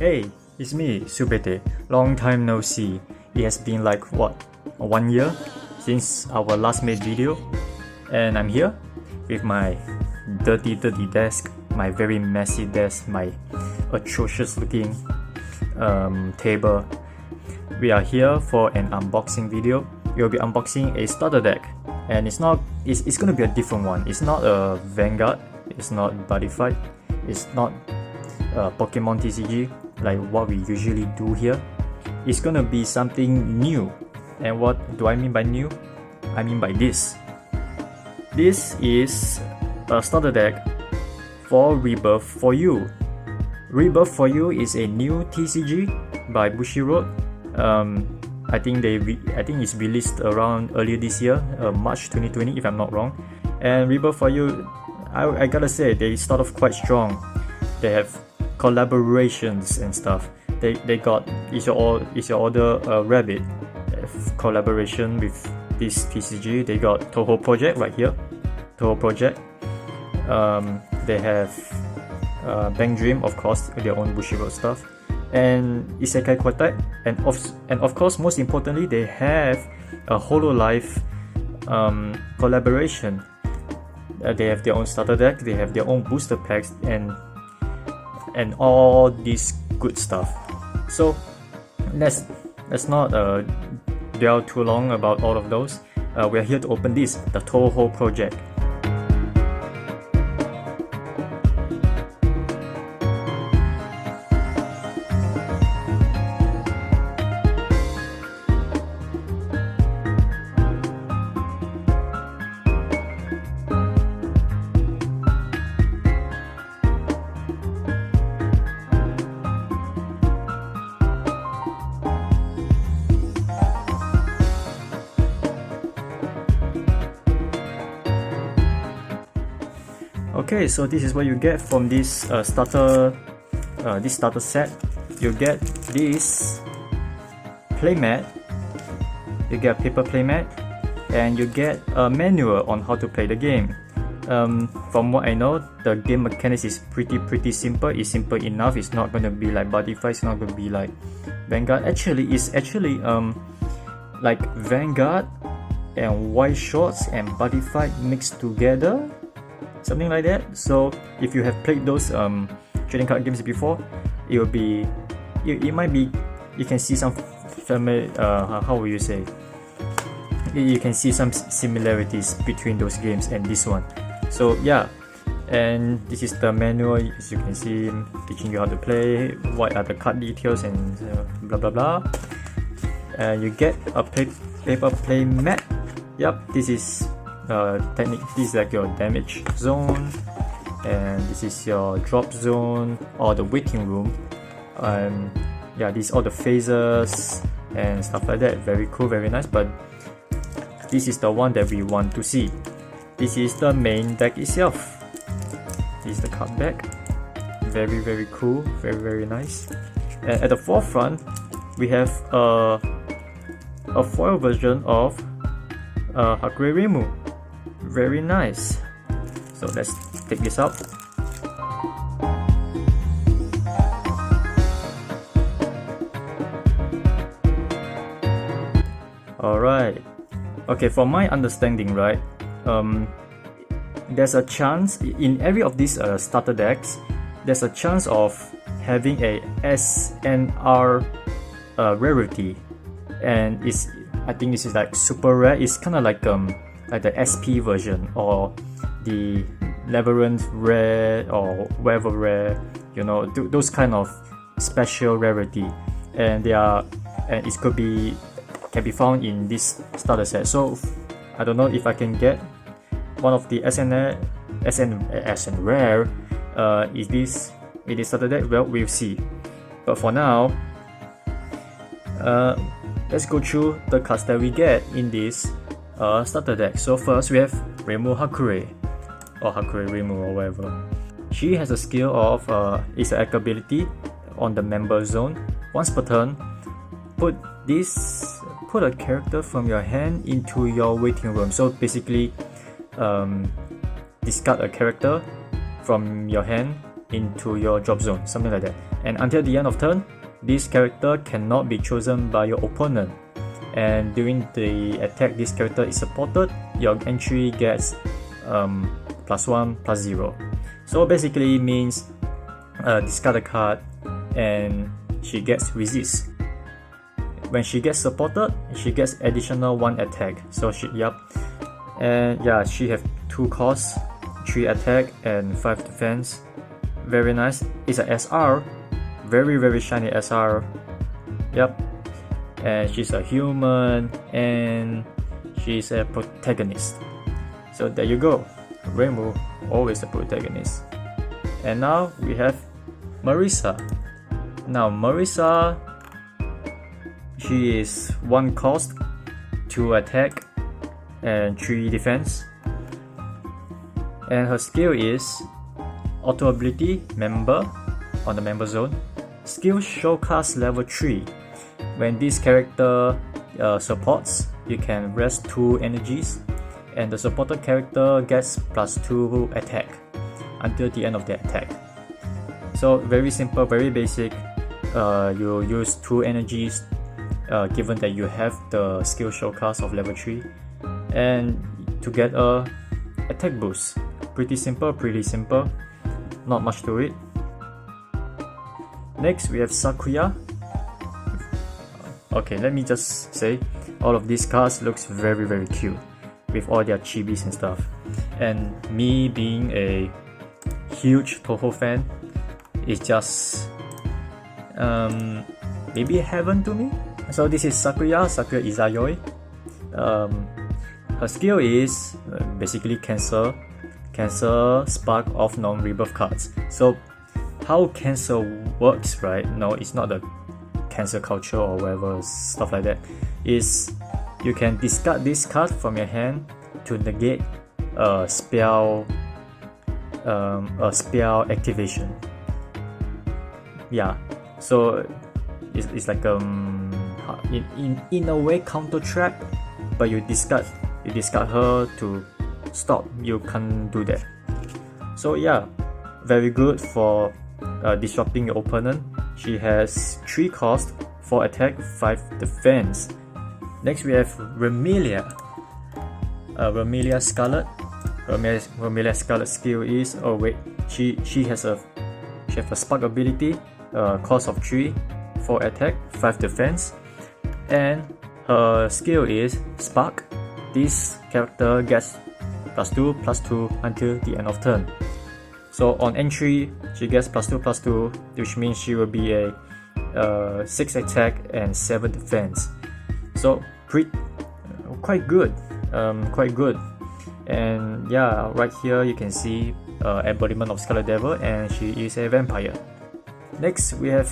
Hey, it's me, Subete. Long time no see. It has been like what, 1 year since our last made video, and I'm here with my dirty desk, my very messy desk, my atrocious looking table. We are here for an unboxing video. We'll be unboxing a starter deck, and it's gonna be a different one. It's not a Vanguard, it's not Buddy Fight, it's not Pokemon TCG like what we usually do here. It's gonna be something new. And what do I mean by new? I mean by this. This is a starter deck for ReBirth for You. ReBirth for You is a new TCG by Bushiroad. I think it's released around earlier this year, March 2020 if I'm not wrong. And ReBirth for You, I gotta say, they start off quite strong. They have collaborations and stuff. They got Is Your Order Rabbit collaboration with this TCG. They got Touhou project right here. Touhou project. They have Bank Dream, of course, their own Bushiroad stuff, and Isekai Quartet, and of course, most importantly, they have a Hololive collaboration. They have their own starter deck, they have their own booster packs, and all this good stuff. So let's not dwell too long about all of those. We're here to open this, the Touhou project. Okay, so this is what you get from this starter set. You get this playmat, you get a paper playmat, and you get a manual on how to play the game. From what I know, the game mechanics is pretty simple. It's simple enough. It's not gonna be like Buddy Fight. It's not gonna be like Vanguard. It's actually like Vanguard and White Shorts and Buddy Fight mixed together, something like that. So if you have played those trading card games before, it might be, you can see some familiar, how will you say, you can see some similarities between those games and this one. So yeah, and this is the manual. As you can see, teaching you how to play, what are the card details, and blah blah blah. And you get a paper play mat. Yep, this is this is like your damage zone, and this is your drop zone or the waiting room. Yeah, these all the phases and stuff like that. Very cool, very nice. But this is the one that we want to see. This is the main deck itself. This is the card deck. Very cool, very nice. And at the forefront, we have a foil version of Hakure Reimu. Very nice. So let's take this out. Alright. Okay, from my understanding, right, there's a chance in every of these starter decks, there's a chance of having a SNR rarity, and I think this is like super rare. It's kind of like the SP version or the Labyrinth rare or whatever rare, you know, those kind of special rarity, and it can be found in this starter set. So I don't know if I can get one of the SN rare. Is this starter deck? Well, we'll see. But for now, let's go through the cards that we get in this starter deck. So first we have Reimu Hakure, or Hakure Reimu, or whatever. She has a skill of it's an act ability on the member zone. Once per turn, put a character from your hand into your waiting room. So basically, discard a character from your hand into your drop zone, something like that. And until the end of turn, this character cannot be chosen by your opponent. And during the attack this character is supported, your entry gets +1, +0. So basically means discard a card and she gets resist. When she gets supported, she gets additional 1 attack. So she have 2 costs, 3 attack and 5 defense. Very nice. It's a SR, very shiny SR. And she's a human and she's a protagonist. So there you go. Rainbow, always a protagonist. And now we have Marisa. Now Marisa, she is 1 cost, 2 attack and 3 defense. And her skill is auto ability member on the member zone. Skill showcast level 3. When this character supports, you can rest 2 energies and the supported character gets +2 attack until the end of the attack. So very simple, very basic. You use 2 energies given that you have the skill showcast of level 3 and to get a attack boost. Pretty simple, not much to it. Next we have Sakuya. Okay, let me just say, all of these cards looks very cute with all their chibis and stuff. And me being a huge Touhou fan, it's just maybe heaven to me. So this is Sakuya Izayoi. Her skill is basically cancel spark of non-rebirth cards. So how cancel works, right? No, it's not the cancel culture or whatever stuff like that. Is you can discard this card from your hand to negate a spell activation. So it's like in a way counter trap, but you discard her to stop. You can't do that. So very good for disrupting your opponent. She has 3 cost, 4 attack, 5 defense. Next we have Remelia. Remelia Scarlet. Remelia Scarlet skill is she has a spark ability, cost of 3, 4 attack, 5 defense, and her skill is spark. This character gets +2/+2 until the end of turn. So on entry, she gets +2/+2, which means she will be a 6 attack and 7 defense. So quite good, And right here you can see embodiment of Scarlet Devil, and she is a vampire. Next we have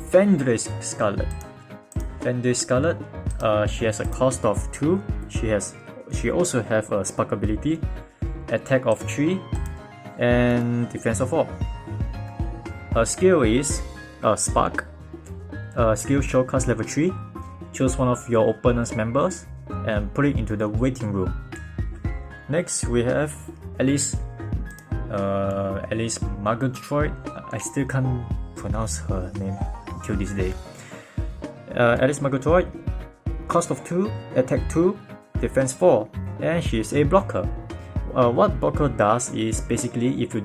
Fenris Scarlet. Fenris Scarlet, she has a cost of 2. She also have a spark ability, attack of 3, and defense of 4. Her skill is spark. Skill showcast level 3. Choose one of your opponent's members and put it into the waiting room. Next we have Alice Margatroyd. I still can't pronounce her name till this day. Alice Margatroyd, cost of 2, attack 2, defense 4, and she is a blocker. What blocker does is basically if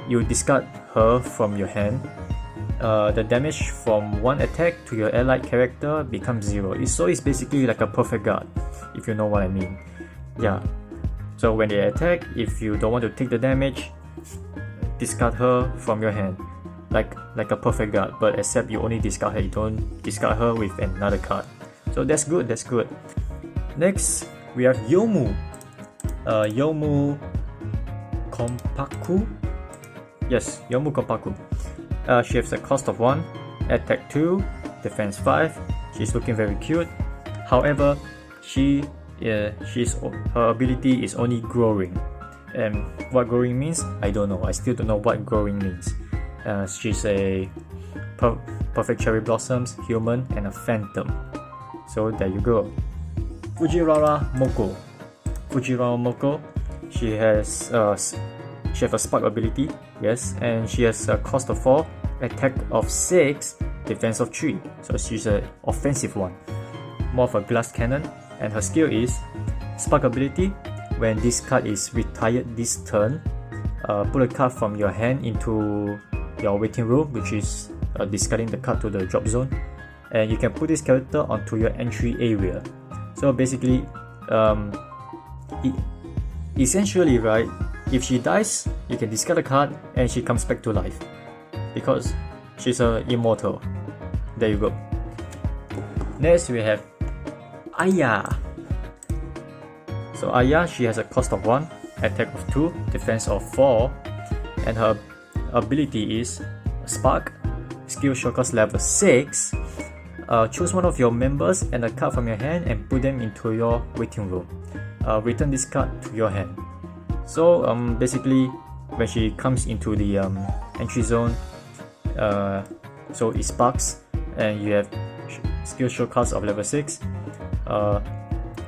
you discard her from your hand, the damage from 1 attack to your allied character becomes 0. So it's basically like a perfect guard, if you know what I mean. So when they attack, if you don't want to take the damage, discard her from your hand, like a perfect guard, but except you only discard her, you don't discard her with another card. So that's good. Next we have Yomu. Yomu Kompaku. Yes, Yomu Kompaku. She has a cost of 1, attack 2, defense 5. She's looking very cute. However, her ability is only growing. And what growing means, I don't know. I still don't know what growing means. She's a perfect cherry blossoms, human, and a phantom. So there you go. Fujiwara Moko. She has she has a spark ability, yes, and she has a cost of 4, attack of 6, defense of 3. So she's an offensive one, more of a glass cannon. And her skill is spark ability. When this card is retired this turn, put a card from your hand into your waiting room, which is discarding the card to the drop zone, and you can put this character onto your entry area. So basically, essentially, right, if she dies, you can discard a card and she comes back to life because she's an immortal. There you go. Next we have Aya. So Aya, she has a cost of 1, attack of 2, defense of 4, and her ability is Spark, skill showcase level 6. Choose one of your members and a card from your hand and put them into your waiting room. Return this card to your hand. So basically, when she comes into the entry zone, so it sparks, and you have skill showcase of level 6.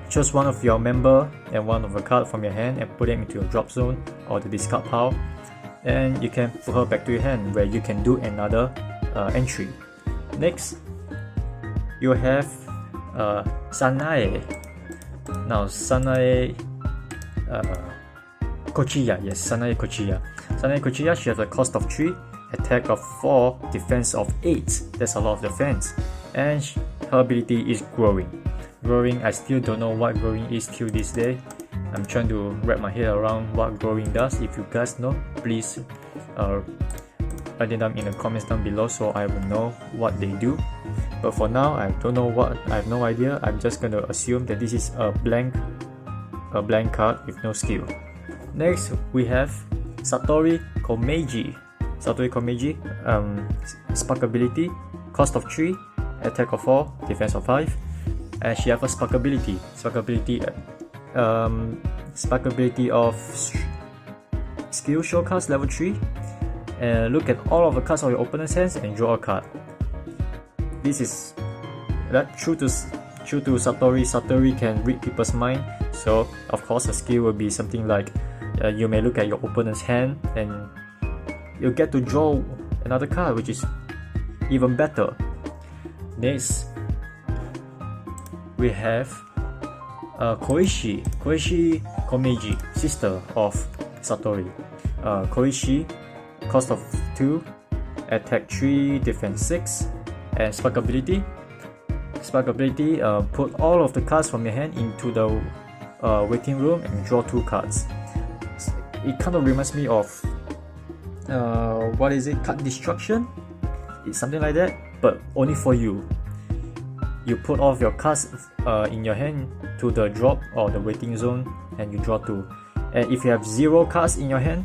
Choose one of your member and one of a card from your hand and put them into your drop zone or the discard pile, and you can put her back to your hand where you can do another entry. Next, you have Sanae. Now Sanae Kochiya, yes, Sanae Kochiya. Sanae Kochiya, she has a cost of 3, attack of 4, defense of 8. That's a lot of defense. And her ability is growing. Growing, I still don't know what growing is till this day. I'm trying to wrap my head around what growing does. If you guys know, please write it down in the comments down below so I will know what they do. But for now, I don't know what. I have no idea. I'm just gonna assume that this is a blank card with no skill. Next, we have Satori Komeiji. Satori Komeiji, spark ability, cost of 3, attack of 4, defense of 5, and she has a spark ability. Spark ability of skill showcase level 3. And look at all of the cards of your opponent's hands and draw a card. This is true to Satori. Satori can read people's mind, so of course her skill will be something like you may look at your opponent's hand and you get to draw another card, which is even better. Next, we have Koishi Komeiji, sister of Satori. Koishi, cost of 2, attack 3, defense 6, and spark ability. Spark ability, put all of the cards from your hand into the waiting room and draw 2 cards. It kind of reminds me of what is it? Card destruction? It's something like that, but only for you. You put all of your cards in your hand to the drop or the waiting zone, and you draw 2. And if you have 0 cards in your hand,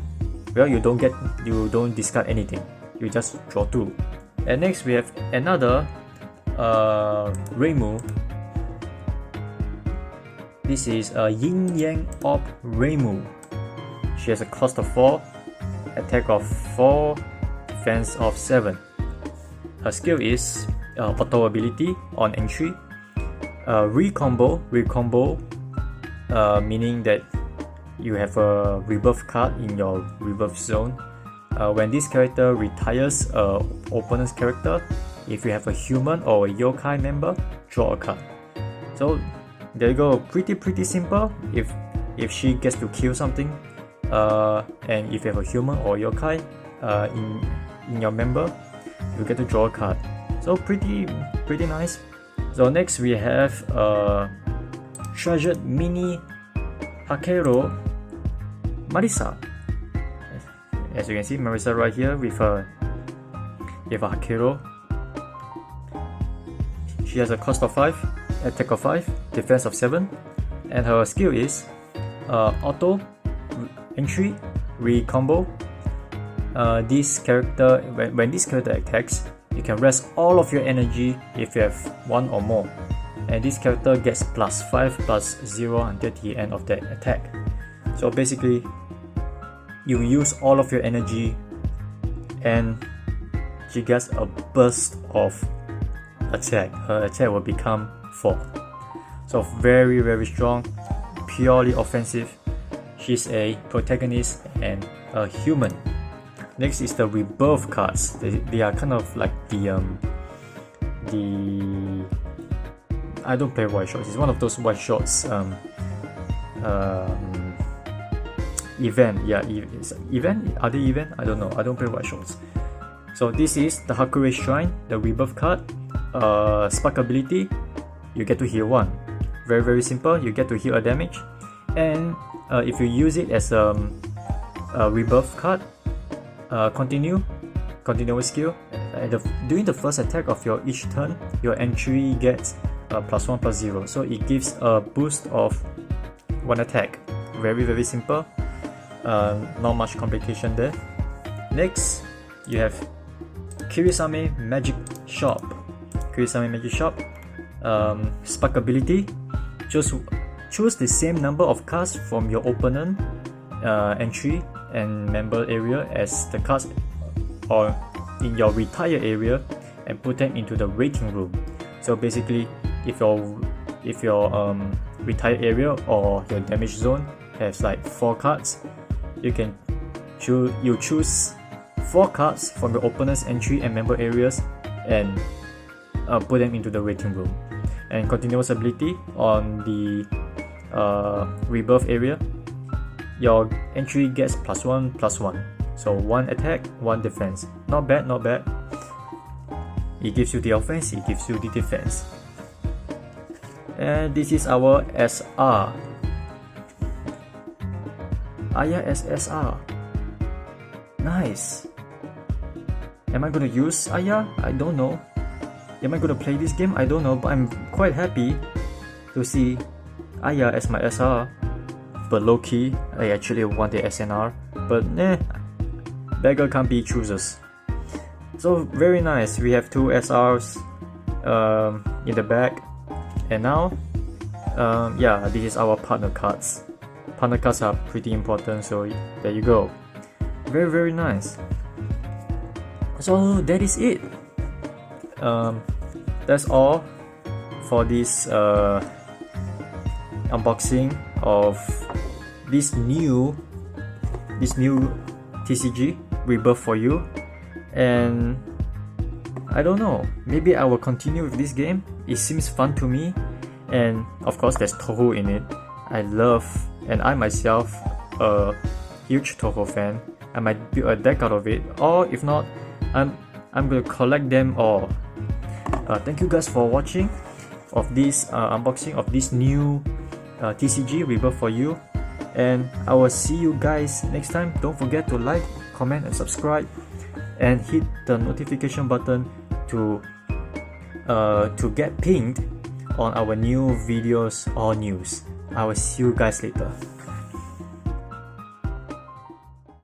well, you don't discard anything. You just draw 2. And next we have another Reimu. This is a Yin Yang Orb Reimu. She has a cost of 4, attack of 4, defense of 7. Her skill is auto ability on entry. Recombo, meaning that you have a ReBirth card in your ReBirth zone. When this character retires opponent's character, if you have a human or a yokai member, draw a card. So there you go, pretty simple. If she gets to kill something, and if you have a human or yokai in your member, you get to draw a card. So pretty nice. So next we have treasured mini Hakero Marisa. As you can see, Marisa right here with a Hakero. She has a cost of 5, attack of 5, defense of 7, and her skill is auto entry recombo. This character, when this character attacks, you can rest all of your energy if you have 1 or more, and this character gets +5 +0 until the end of that attack. So basically, you use all of your energy and she gets a burst of attack. Her attack will become 4. So very strong, purely offensive. She's a protagonist and human. Next is the ReBirth cards. They are kind of like the I don't play white shots. It's one of those white shots event. Yeah, it's event. Are they event? I don't know. I don't play white shots. So this is the Hakure Shrine, the ReBirth card. Spark ability, you get to heal 1. Very, very simple. You get to heal a damage, and if you use it as a ReBirth card, continuous skill. During the first attack of your each turn, your entry gets +1/+0. So it gives a boost of 1 attack. Very, very simple. Not much complication there. Next, you have Kirisame Magic Shop. Kirisame Magic Shop. Spark ability. Choose the same number of cards from your opponent entry and member area as the cards or in your retire area, and put them into the waiting room. So basically, if your retire area or your damage zone has like 4 cards, you can choose 4 cards from your opponent's entry and member areas and put them into the waiting room. And continuous ability on the ReBirth area, your entry gets +1/+1. So 1 attack, 1 defense. Not bad, not bad. It gives you the offense, it gives you the defense. And this is our SR. Aya SSR. Nice. Am I gonna use Aya? I don't know. Am I gonna play this game? I don't know, but I'm quite happy to see Aya as my SR. But low key, I actually want the SNR. But beggar can't be choosers. So very nice. We have 2 SRs in the back, and now, yeah, this is our partner cards. Partner cards are pretty important, so there you go. Very, very nice. So that is it. That's all for this unboxing of this new TCG ReBirth for you. And I don't know, maybe I will continue with this game. It seems fun to me, and of course there's Touhou in it. I love, and I myself a huge Touhou fan. I might build a deck out of it, or if not, I'm gonna collect them all. Thank you guys for watching of this unboxing of this new TCG ReBirth for you, and I will see you guys next time. Don't forget to like, comment, and subscribe, and hit the notification button to get pinged on our new videos or news. I will see you guys later.